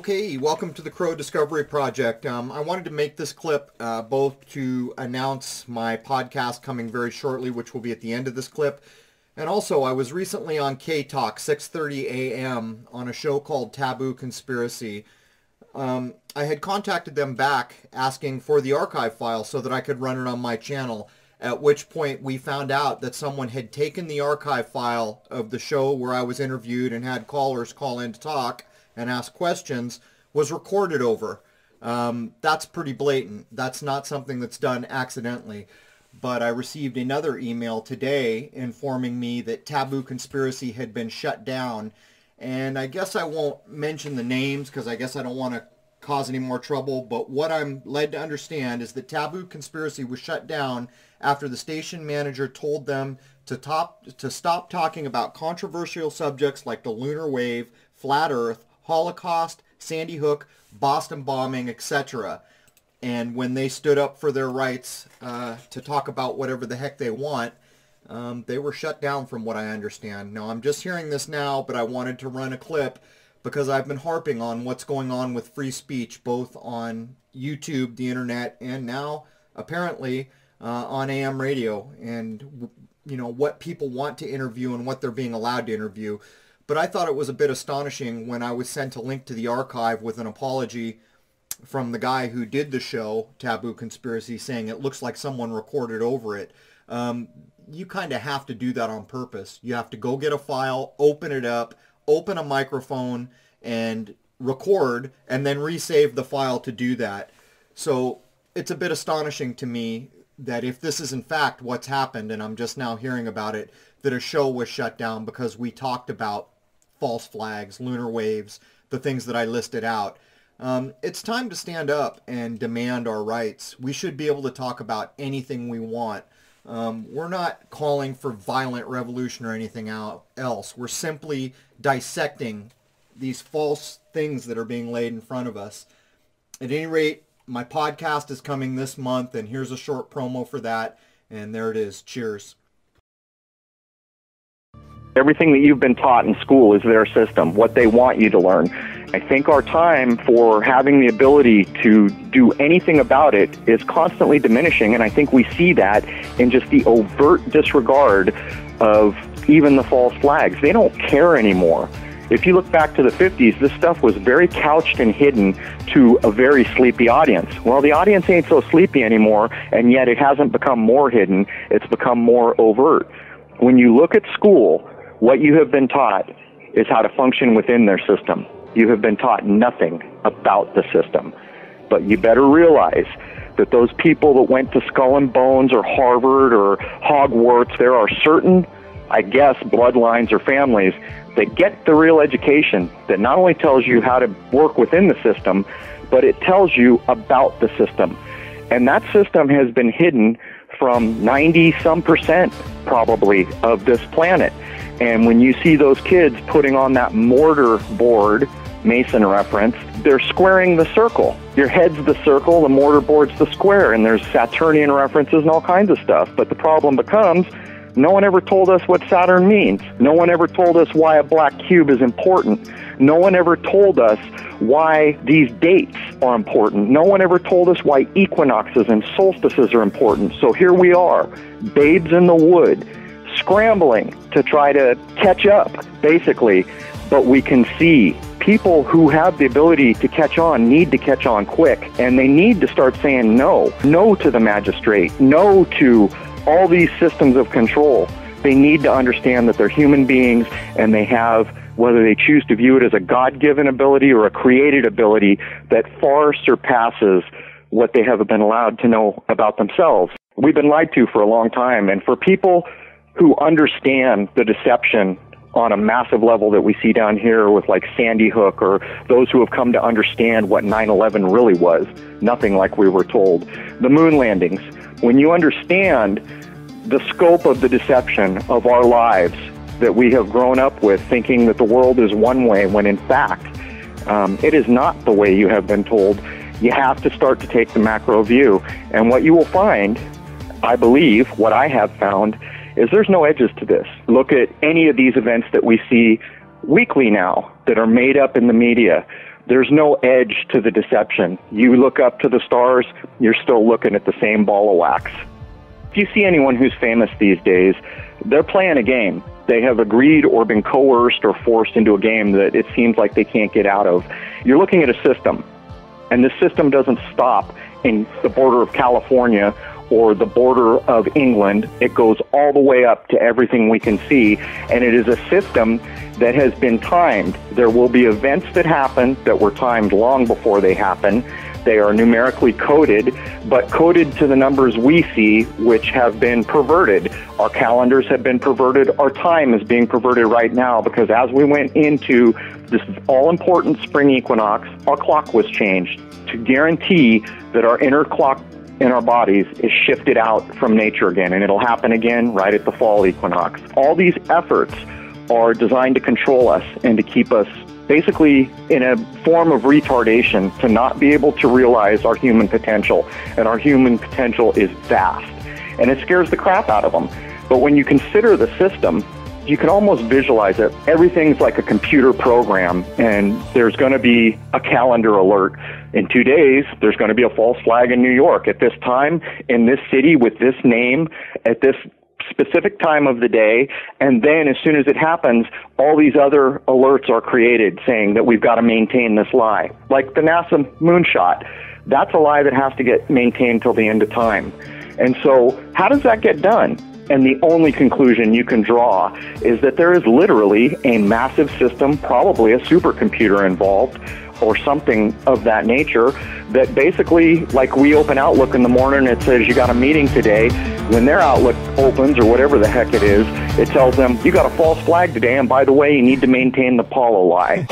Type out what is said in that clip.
Okay, welcome to the Crow Discovery Project. I wanted to make this clip both to announce my podcast coming very shortly, which will be at the end of this clip. And also, I was recently on K-Talk, 6:30 a.m. on a show called Taboo Conspiracy. I had contacted them back asking for the archive file so that I could run it on my channel, at which point we found out that someone had taken the archive file of the show where I was interviewed and had callers call in to talk and ask questions, was recorded over. That's pretty blatant. That's not something that's done accidentally. But I received another email today informing me that Taboo Conspiracy had been shut down. And I guess I won't mention the names because I guess I don't want to cause any more trouble. But what I'm led to understand is that Taboo Conspiracy was shut down after the station manager told them to stop talking about controversial subjects like the lunar wave, flat earth, Holocaust, Sandy Hook, Boston bombing, etc. And when they stood up for their rights to talk about whatever the heck they want, they were shut down from what I understand. Now, I'm just hearing this now, but I wanted to run a clip because I've been harping on what's going on with free speech, both on YouTube, the internet, and now apparently on AM radio, and you know what people want to interview and what they're being allowed to interview. But I thought it was a bit astonishing when I was sent a link to the archive with an apology from the guy who did the show, Taboo Conspiracy, saying it looks like someone recorded over it. You kind of have to do that on purpose. You have to go get a file, open it up, open a microphone, and record, and then resave the file to do that. So it's a bit astonishing to me that if this is in fact what's happened, and I'm just now hearing about it, that a show was shut down because we talked about false flags, lunar waves, the things that I listed out. It's time to stand up and demand our rights. We should be able to talk about anything we want. We're not calling for violent revolution or anything else. We're simply dissecting these false things that are being laid in front of us. At any rate, my podcast is coming this month, and here's a short promo for that. And there it is. Cheers. Everything that you've been taught in school is their system, what they want you to learn. I think our time for having the ability to do anything about it is constantly diminishing, and I think we see that in just the overt disregard of even the false flags. They don't care anymore. If you look back to the 50s, this stuff was very couched and hidden to a very sleepy audience. Well, the audience ain't so sleepy anymore, and yet it hasn't become more hidden. It's become more overt. When you look at school, what you have been taught is how to function within their system. You have been taught nothing about the system. But you better realize that those people that went to Skull and Bones or Harvard or Hogwarts, there are certain, I guess, bloodlines or families that get the real education that not only tells you how to work within the system, but it tells you about the system. And that system has been hidden from 90-some% probably of this planet. And when you see those kids putting on that mortar board, Mason reference, they're squaring the circle. Your head's the circle, the mortar board's the square, and there's Saturnian references and all kinds of stuff. But the problem becomes, no one ever told us what Saturn means. No one ever told us why a black cube is important. No one ever told us why these dates are important. No one ever told us why equinoxes and solstices are important. So here we are, babes in the wood, scrambling to try to catch up, basically. But we can see people who have the ability to catch on need to catch on quick, and they need to start saying no. No to the magistrate. No to all these systems of control. They need to understand that they're human beings, and they have, whether they choose to view it as a God-given ability or a created ability, that far surpasses what they have been allowed to know about themselves. We've been lied to for a long time, and for people who understand the deception on a massive level that we see down here with like Sandy Hook, or those who have come to understand what 9/11 really was, nothing like we were told. The moon landings, when you understand the scope of the deception of our lives that we have grown up with, thinking that the world is one way when in fact it is not the way you have been told, you have to start to take the macro view. And what you will find, I believe, what I have found, is there's no edges to this. Look at any of these events that we see weekly now that are made up in the media. there's no edge to the deception. You look up to the stars, you're still looking at the same ball of wax. If you see anyone who's famous these days, they're playing a game. They have agreed or been coerced or forced into a game that it seems like they can't get out of. You're looking at a system, and this system doesn't stop in the border of California or the border of England. It goes all the way up to everything we can see, and it is a system that has been timed. There will be events that happen that were timed long before they happen. They are numerically coded, but coded to the numbers we see, which have been perverted. Our calendars have been perverted. Our time is being perverted right now because as we went into this all-important spring equinox, our clock was changed to guarantee that our inner clock in our bodies is shifted out from nature again, and it'll happen again right at the fall equinox. All these efforts are designed to control us and to keep us basically in a form of retardation, to not be able to realize our human potential. And our human potential is vast, and it scares the crap out of them. But when you consider the system, you can almost visualize it. Everything's like a computer program, and there's going to be a calendar alert. In 2 days, there's going to be a false flag in New York at this time, in this city, with this name, at this specific time of the day, and then as soon as it happens, all these other alerts are created saying that we've got to maintain this lie. Like the NASA moonshot, that's a lie that has to get maintained till the end of time. And so how does that get done? And the only conclusion you can draw is that there is literally a massive system, probably a supercomputer involved, or something of that nature, that basically, like we open Outlook in the morning, it says you got a meeting today. When their Outlook opens, or whatever the heck it is, it tells them you got a false flag today, and by the way, you need to maintain the Paulo lie.